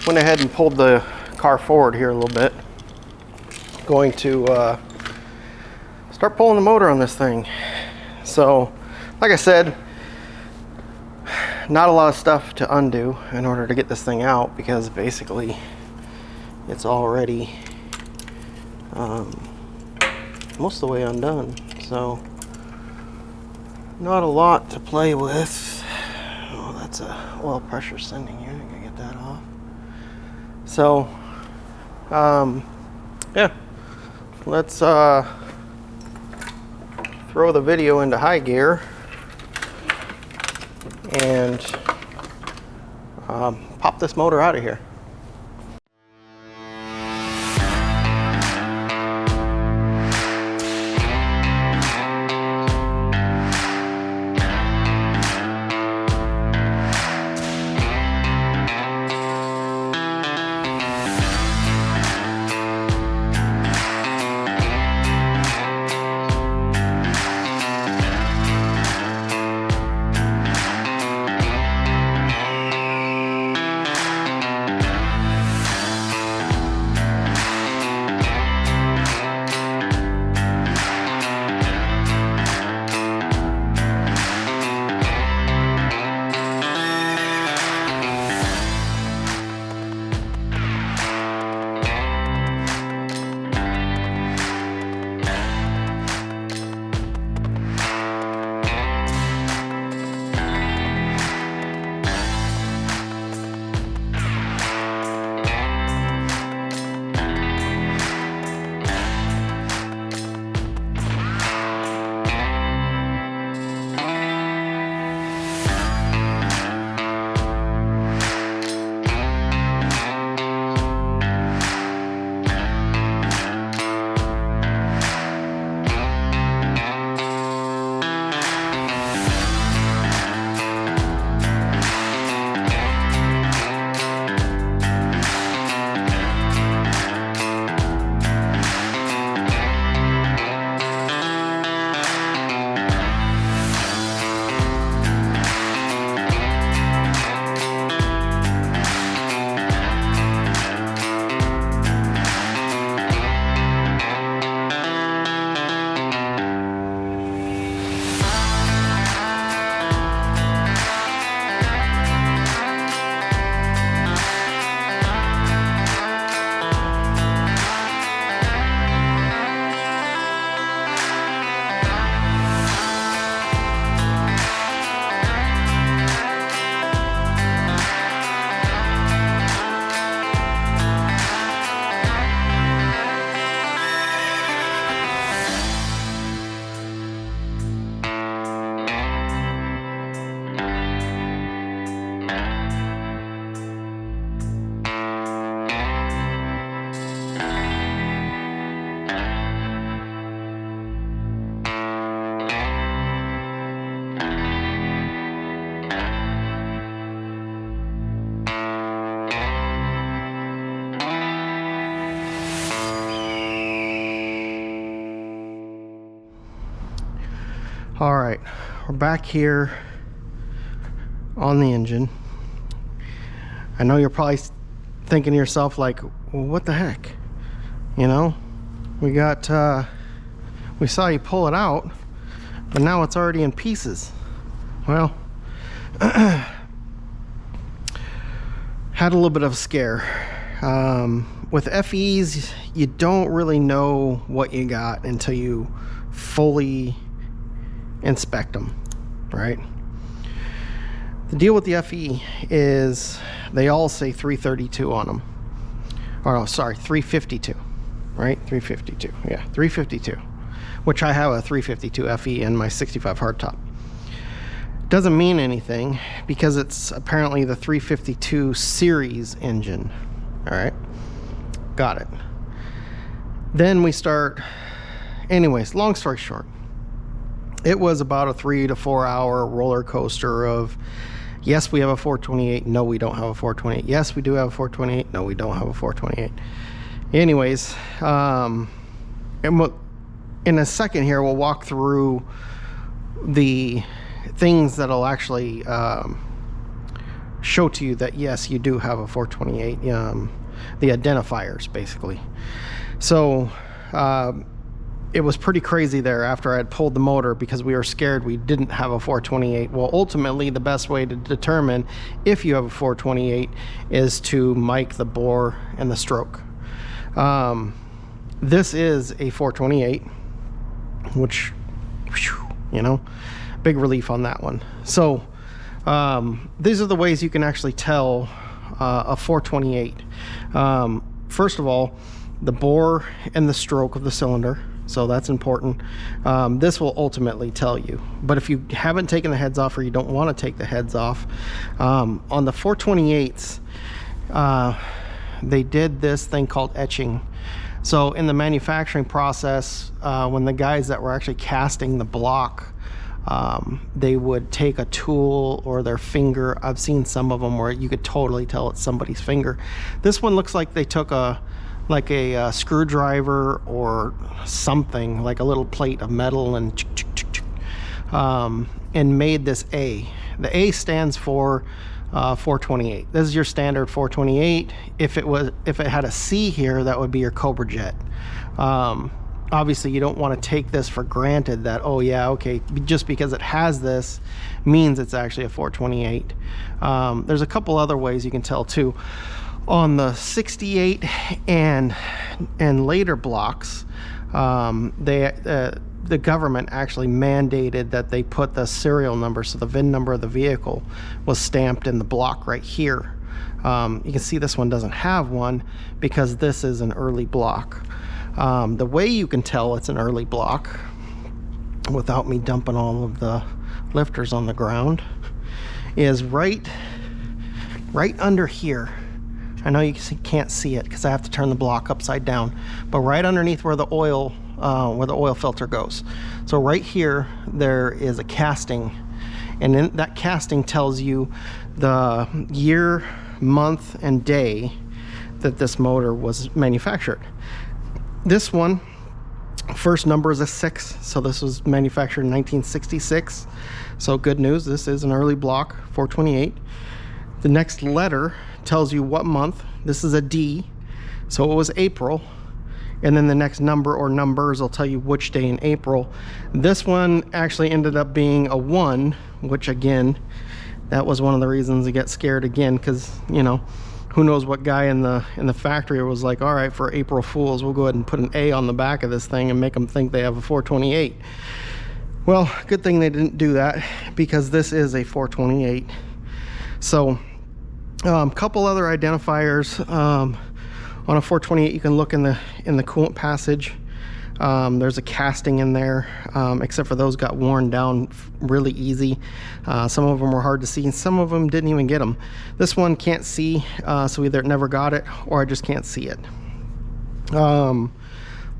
went ahead and pulled the car forward here a little bit. Going to start pulling the motor on this thing. So, like I said, not a lot of stuff to undo in order to get this thing out, because basically it's already most of the way undone. So, not a lot to play with. Oh, that's a oil pressure sending unit. I'm gonna get that off. So, yeah, let's throw the video into high gear and pop this motor out of here. All right, we're back here on the engine. I know you're probably thinking to yourself like, well, what the heck? You know, we saw you pull it out, but now it's already in pieces. Well, had a little bit of a scare. With FEs, you don't really know what you got until you fully inspect them, right? The deal with the FE is they all say 332 on them. Or no, sorry, 352, right? 352, yeah, 352, which I have a 352 FE in my 65 hardtop. Doesn't mean anything because it's apparently the 352 series engine. All right, got it. Then we start, anyways, long story short, it was about a 3 to 4 hour roller coaster of, yes, we have a 428. No, we don't have a 428. Yes, we do have a 428. No, we don't have a 428. Anyways, and in a second here, we'll walk through the things that'll actually show to you that yes, you do have a 428, the identifiers basically. So it was pretty crazy there after I had pulled the motor because we were scared we didn't have a 428. Well, ultimately the best way to determine if you have a 428 is to mic the bore and the stroke. This is a 428, which, you know, big relief on that one. So these are the ways you can actually tell a 428. First of all, the bore and the stroke of the cylinder. So that's important. This will ultimately tell you. But if you haven't taken the heads off or you don't want to take the heads off, on the 428s, they did this thing called etching. So in the manufacturing process, when the guys that were actually casting the block, they would take a tool or their finger. I've seen some of them where you could totally tell it's somebody's finger. This one looks like they took a screwdriver or something, like a little plate of metal, and made this A. The A stands for 428. This is your standard 428. If it had a C here, that would be your Cobra Jet. Obviously you don't want to take this for granted that, oh yeah, okay, just because it has this means it's actually a 428. There's a couple other ways you can tell too. On the 68 and later blocks, the government actually mandated that they put the serial number, so the VIN number of the vehicle was stamped in the block right here. You can see this one doesn't have one because this is an early block. The way you can tell it's an early block, without me dumping all of the lifters on the ground, is right under here. I know you can't see it because I have to turn the block upside down, but right underneath where the oil filter goes. So right here, there is a casting, and then that casting tells you the year, month, and day that this motor was manufactured. This one, first number is a 6, so this was manufactured in 1966. So good news, this is an early block 428. The next letter tells you what month. This is a D, so it was April. And then the next number or numbers will tell you which day in April. This one actually ended up being a 1, which again, that was one of the reasons to get scared again, because, you know, who knows what guy in the factory was like, all right, for April Fools, we'll go ahead and put an A on the back of this thing and make them think they have a 428. Well, good thing they didn't do that, because this is a 428. So couple other identifiers. On a 428, you can look in the coolant passage. There's a casting in there, except for those got worn down really easy. Some of them were hard to see, and some of them didn't even get them. This one can't see, so either it never got it or I just can't see it.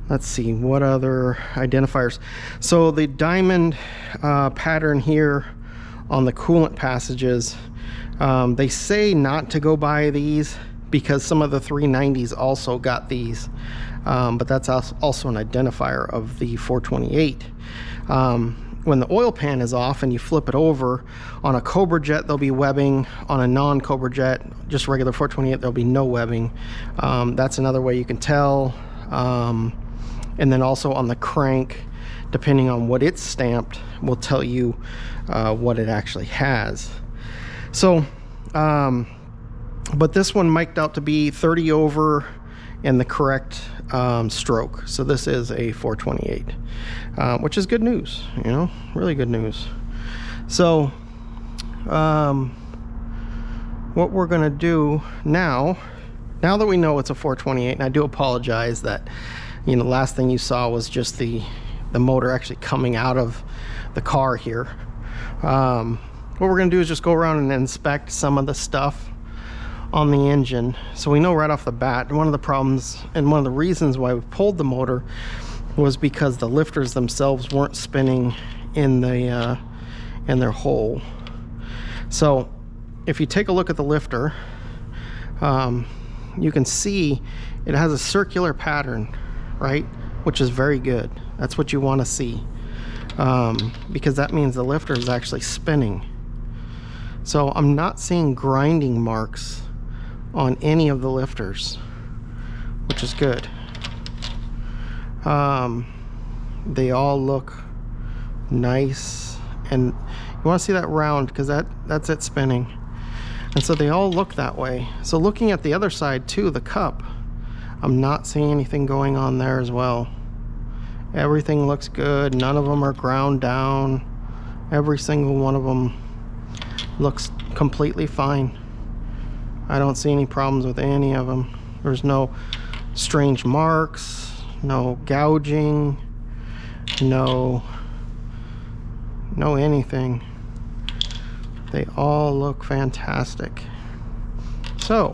Let's see, what other identifiers? So the diamond pattern here on the coolant passages, they say not to go by these because some of the 390s also got these, but that's also an identifier of the 428. When the oil pan is off and you flip it over, on a Cobra Jet there'll be webbing, on a non-Cobra Jet, just regular 428, there'll be no webbing. That's another way you can tell. And then also on the crank, depending on what it's stamped, will tell you what it actually has. So, but this one mic'd out to be 30 over and the correct stroke. So this is a 428, which is good news, you know, really good news. So what we're gonna do now that we know it's a 428, and I do apologize that, you know, the last thing you saw was just the motor actually coming out of the car here. What we're gonna do is just go around and inspect some of the stuff on the engine, so we know right off the bat. One of the problems and one of the reasons why we pulled the motor was because the lifters themselves weren't spinning in their hole. So if you take a look at the lifter, you can see it has a circular pattern, right, which is very good. That's what you want to see, because that means the lifter is actually spinning. So I'm not seeing grinding marks on any of the lifters, which is good. They all look nice, and you want to see that round because that's it spinning, and so they all look that way. So looking at the other side too, the cup, I'm not seeing anything going on there as well. Everything looks good. None of them are ground down. Every single one of them looks completely fine. I don't see any problems with any of them. There's no strange marks, no gouging, no anything. They all look fantastic. So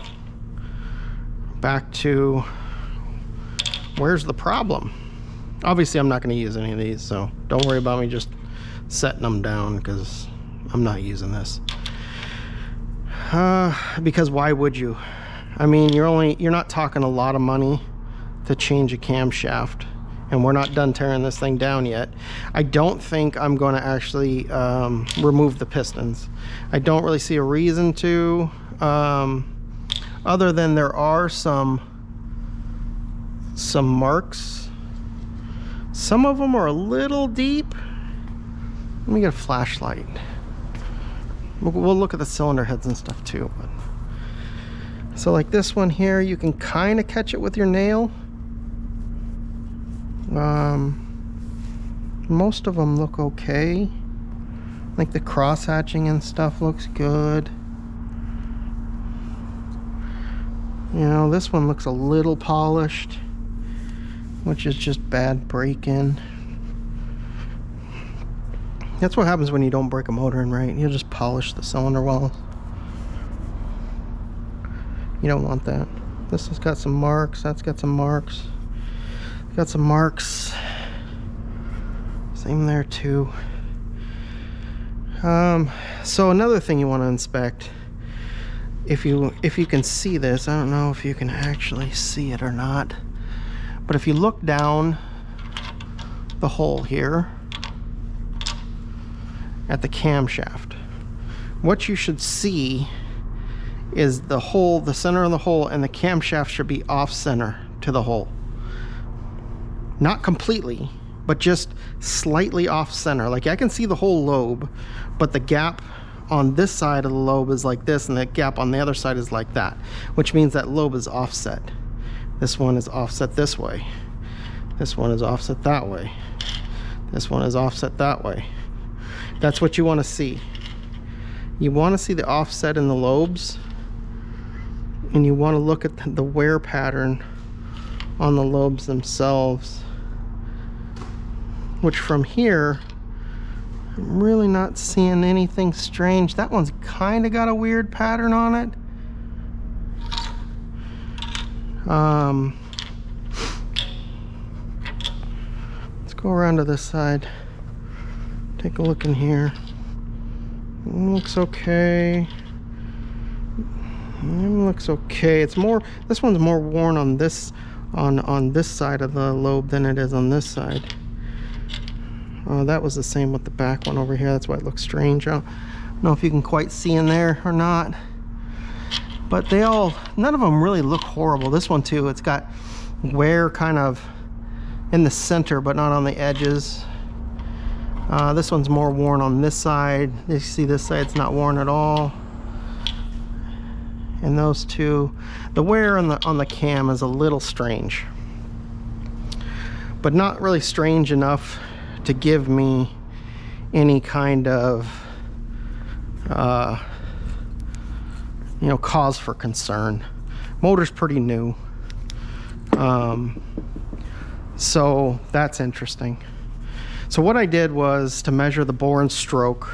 back to where's the problem. Obviously I'm not going to use any of these, so don't worry about me just setting them down because I'm not using this. Because why would you? I mean, you're not talking a lot of money to change a camshaft, and we're not done tearing this thing down yet. I don't think I'm going to actually remove the pistons. I don't really see a reason to, other than there are some marks. Some of them are a little deep. Let me get a flashlight. We'll look at the cylinder heads and stuff too. But so like this one here, you can kind of catch it with your nail. Most of them look okay. Like the cross hatching and stuff looks good. You know, this one looks a little polished, which is just bad break-in. That's what happens when you don't break a motor in right. You'll just polish the cylinder walls. You don't want that. This has got some marks. That's got some marks. Got some marks. Same there too. So another thing you want to inspect, if you can see this, I don't know if you can actually see it or not, but if you look down the hole here at the camshaft, what you should see is the hole, the center of the hole, and the camshaft should be off center to the hole. Not completely, but just slightly off center. Like I can see the whole lobe, but the gap on this side of the lobe is like this, and the gap on the other side is like that, which means that lobe is offset. This one is offset this way. This one is offset that way. This one is offset that way. That's what you want to see. You want to see the offset in the lobes, and you want to look at the wear pattern on the lobes themselves, which from here, I'm really not seeing anything strange. That one's kind of got a weird pattern on it. Let's go around to this side. Take a look in here. Looks okay. Looks okay. It's more, this one's more worn on this this side of the lobe than it is on this side. That was the same with the back one over here. That's why it looks strange. I don't know if you can quite see in there or not, but they all, none of them really look horrible. This one too, it's got wear kind of in the center but not on the edges. This one's more worn on this side. You see this side's not worn at all. And those two, the wear on the cam is a little strange, but not really strange enough to give me any kind of you know, cause for concern. Motor's pretty new, so that's interesting. So what I did was to measure the bore and stroke.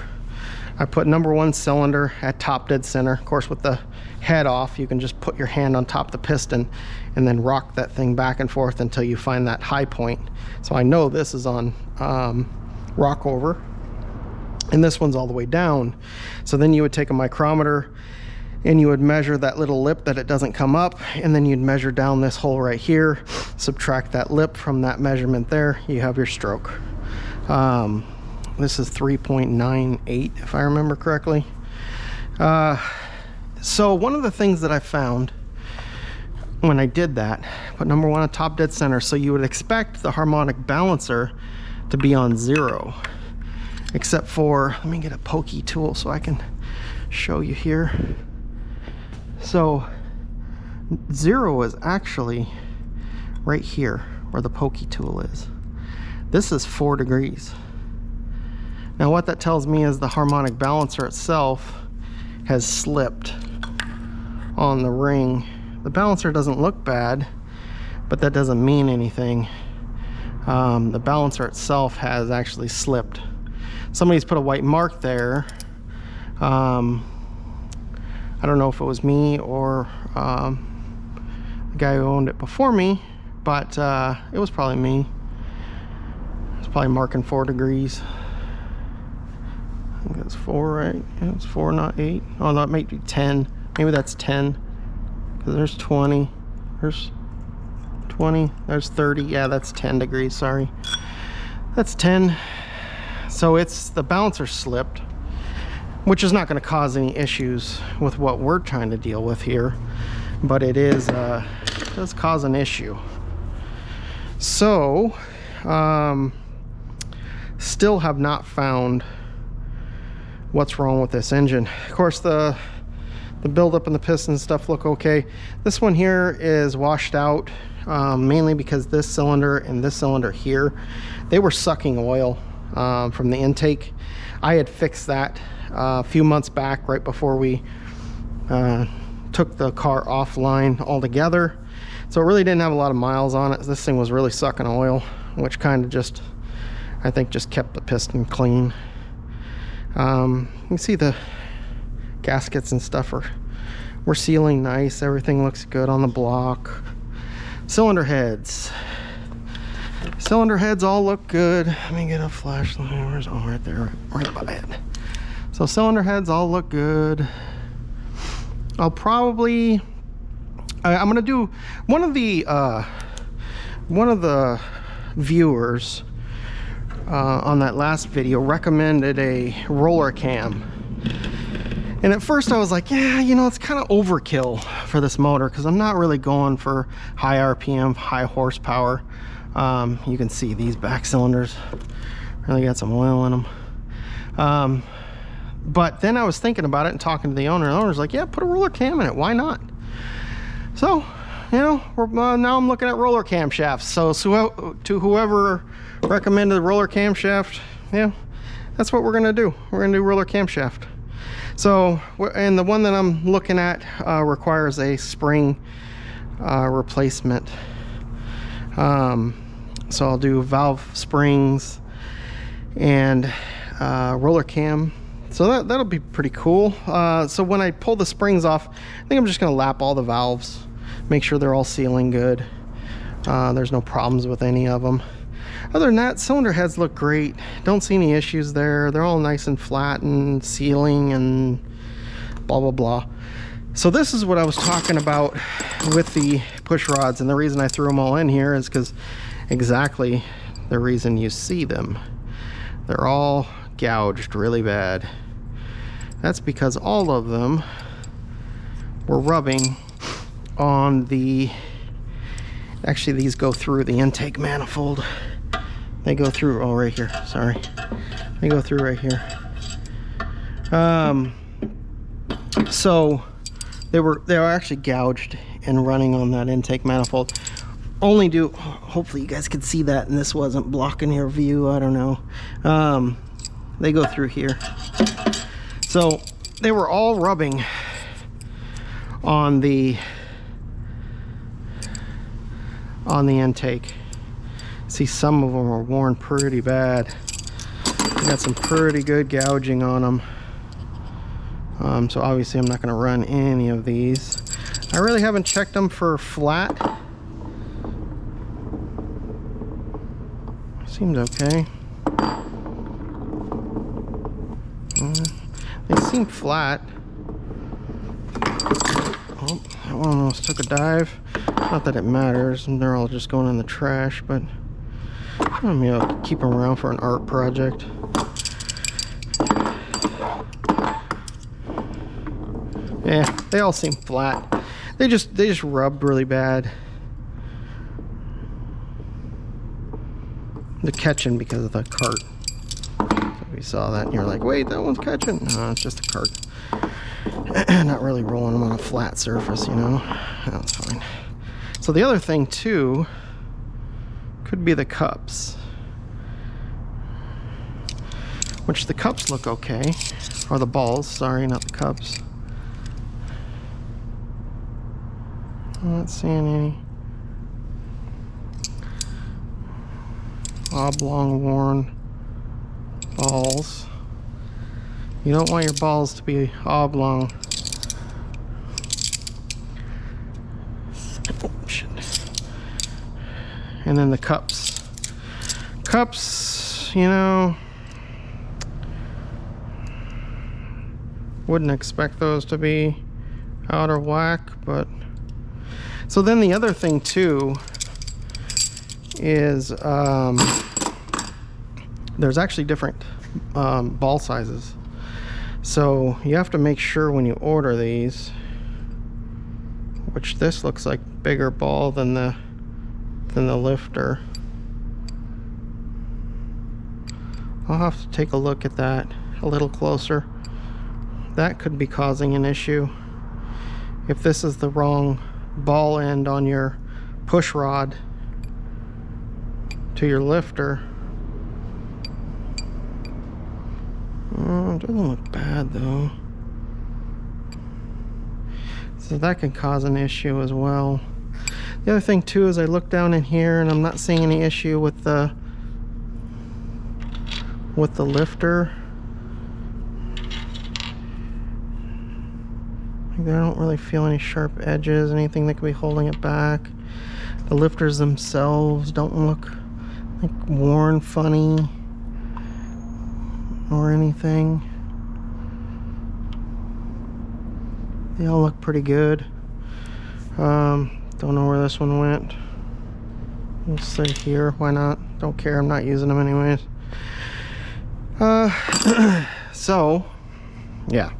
I put #1 cylinder at top dead center. Of course, with the head off, you can just put your hand on top of the piston and then rock that thing back and forth until you find that high point. So I know this is on rock over, and this one's all the way down. So then you would take a micrometer and you would measure that little lip that it doesn't come up, and then you'd measure down this hole right here, subtract that lip from that measurement there, you have your stroke. This is 3.98 if I remember correctly. So one of the things that I found when I did that, put number 1 on top dead center, so you would expect the harmonic balancer to be on 0, except for, let me get a pokey tool so I can show you here. So 0 is actually right here where the pokey tool is. This is 4 degrees. Now what that tells me is the harmonic balancer itself has slipped on the ring. The balancer doesn't look bad, but that doesn't mean anything. The balancer itself has actually slipped. Somebody's put a white mark there. I don't know if it was me or the guy who owned it before me, but it was probably me. It's probably marking 4 degrees. I think that's 4, right? Yeah, it's 4, not 8. Oh, no, it might be 10. Maybe that's 10. Because there's 20. There's 20. There's 30. Yeah, that's 10 degrees. Sorry. That's 10. So it's the balancer slipped, which is not going to cause any issues with what we're trying to deal with here, but it does cause an issue. So, still have not found what's wrong with this engine. Of course, the buildup and the piston stuff look okay. This one here is washed out, mainly because this cylinder and this cylinder here, they were sucking oil from the intake. I had fixed that a few months back, right before we took the car offline altogether. So it really didn't have a lot of miles on it. This thing was really sucking oil, which kind of just, I think, just kept the piston clean. You can see the gaskets and stuff we're sealing nice. Everything looks good on the block. Cylinder heads all look good. Let me get a flashlight. Where's, oh, right there, right by it. So cylinder heads all look good. I'll probably, I'm gonna do one of the viewers on that last video recommended a roller cam, and at first I was like, yeah, you know, it's kind of overkill for this motor because I'm not really going for high RPM, high horsepower. You can see these back cylinders really got some oil in them. But then I was thinking about it and talking to the owner. The owner's like, yeah, put a roller cam in it, why not? So, you know, now I'm looking at roller camshafts. So to whoever recommended the roller camshaft, yeah, that's what we're gonna do. We're gonna do roller camshaft. So, and the one that I'm looking at requires a spring replacement. So I'll do valve springs and roller cam. So that'll be pretty cool. So when I pull the springs off, I think I'm just gonna lap all the valves, make sure they're all sealing good. There's no problems with any of them. Other than that, cylinder heads look great. Don't see any issues there. They're all nice and flat and sealing and blah, blah, blah. So this is what I was talking about with the push rods, and the reason I threw them all in here is because exactly the reason you see them. They're all gouged really bad. That's because all of them were rubbing on the, actually these go through the intake manifold. They go through, oh, right here, sorry. They go through right here. So they were actually gouged and running on that intake manifold. Only do, hopefully you guys could see that and this wasn't blocking your view, I don't know. They go through here. So they were all rubbing on the intake. See, some of them are worn pretty bad. Got some pretty good gouging on them. So obviously I'm not going to run any of these. I really haven't checked them for flat. Seems okay. They seem flat. Oh, that one almost took a dive. Not that it matters, and they're all just going in the trash, but maybe I'll keep them around for an art project. Yeah, they all seem flat. They just rubbed really bad. They're catching because of the cart. So we saw that and you're like, wait, that one's catching. No, it's just a cart. Not really rolling them on a flat surface, you know. That's fine. So the other thing too could be the cups, which the cups look okay, or the balls, sorry, not the cups. I'm not seeing any oblong worn balls. You don't want your balls to be oblong. Oh, shit. And then the cups. Cups, you know, wouldn't expect those to be out of whack, but so then the other thing too is there's actually different ball sizes. So you have to make sure when you order these, which this looks like bigger ball than the lifter. I'll have to take a look at that a little closer. That could be causing an issue. If this is the wrong ball end on your push rod to your lifter. Oh, it doesn't look bad though. So that can cause an issue as well. The other thing too is I look down in here and I'm not seeing any issue with the lifter. I don't really feel any sharp edges, anything that could be holding it back. The lifters themselves don't look like worn funny or anything. They all look pretty good. Don't know where this one went. We'll sit here, why not? Don't care, I'm not using them anyways. So yeah,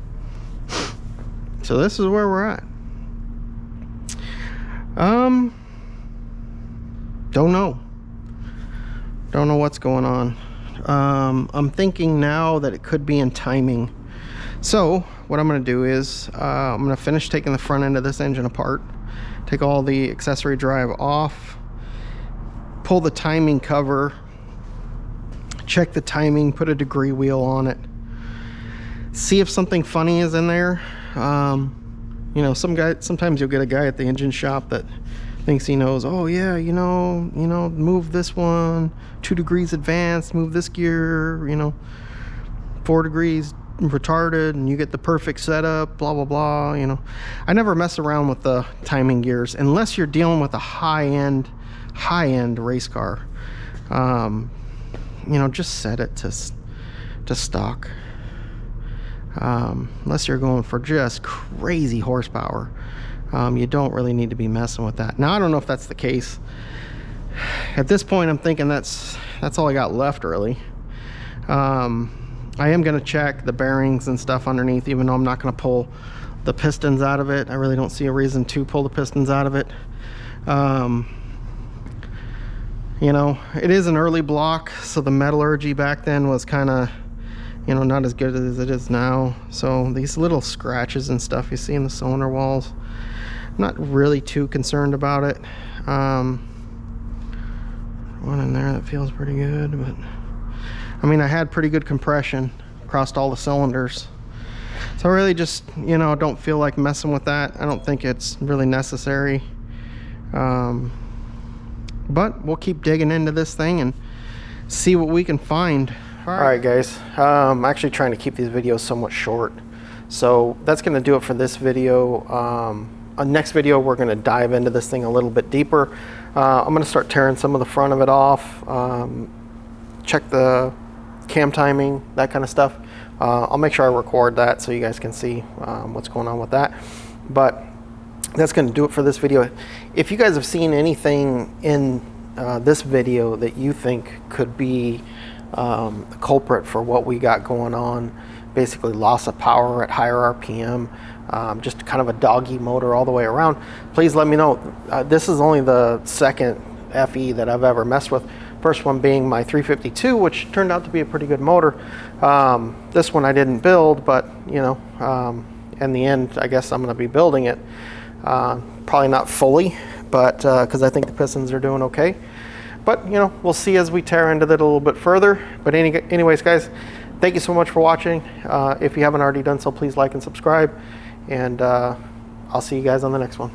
so this is where we're at. Don't know what's going on. I'm thinking now that it could be in timing. So what I'm going to do is I'm going to finish taking the front end of this engine apart, take all the accessory drive off, pull the timing cover, check the timing, put a degree wheel on it, see if something funny is in there. You know, sometimes you'll get a guy at the engine shop that thinks he knows, oh yeah, you know, move this one 2 degrees advanced, move this gear, you know, 4 degrees retarded, and you get the perfect setup, blah blah blah. You know, I never mess around with the timing gears unless you're dealing with a high-end race car. You know, just set it to stock. Unless you're going for just crazy horsepower, you don't really need to be messing with that. Now I don't know if that's the case. At this point I'm thinking that's all I got left really. I am going to check the bearings and stuff underneath, even though I'm not going to pull the pistons out of it. I really don't see a reason to pull the pistons out of it. You know, it is an early block, so the metallurgy back then was kind of, you know, not as good as it is now. So these little scratches and stuff you see in the cylinder walls, I'm not really too concerned about it. One in there that feels pretty good, but I mean, I had pretty good compression across all the cylinders. So I really just, you know, don't feel like messing with that. I don't think it's really necessary. But we'll keep digging into this thing and see what we can find. All right, guys. I'm actually trying to keep these videos somewhat short. So that's going to do it for this video. Next video, we're going to dive into this thing a little bit deeper. I'm going to start tearing some of the front of it off. Check the cam timing, that kind of stuff. I'll make sure I record that so you guys can see what's going on with that. But that's going to do it for this video. If you guys have seen anything in this video that you think could be the culprit for what we got going on basically loss of power at higher RPM, just kind of a doggy motor all the way around, please let me know. This is only the second FE that I've ever messed with. First one being my 352, which turned out to be a pretty good motor. This one I didn't build, but you know, in the end, I guess I'm going to be building it. Probably not fully, but because I think the pistons are doing okay. But you know, we'll see as we tear into it a little bit further. But anyways, guys, thank you so much for watching. If you haven't already done so, please like and subscribe, and I'll see you guys on the next one.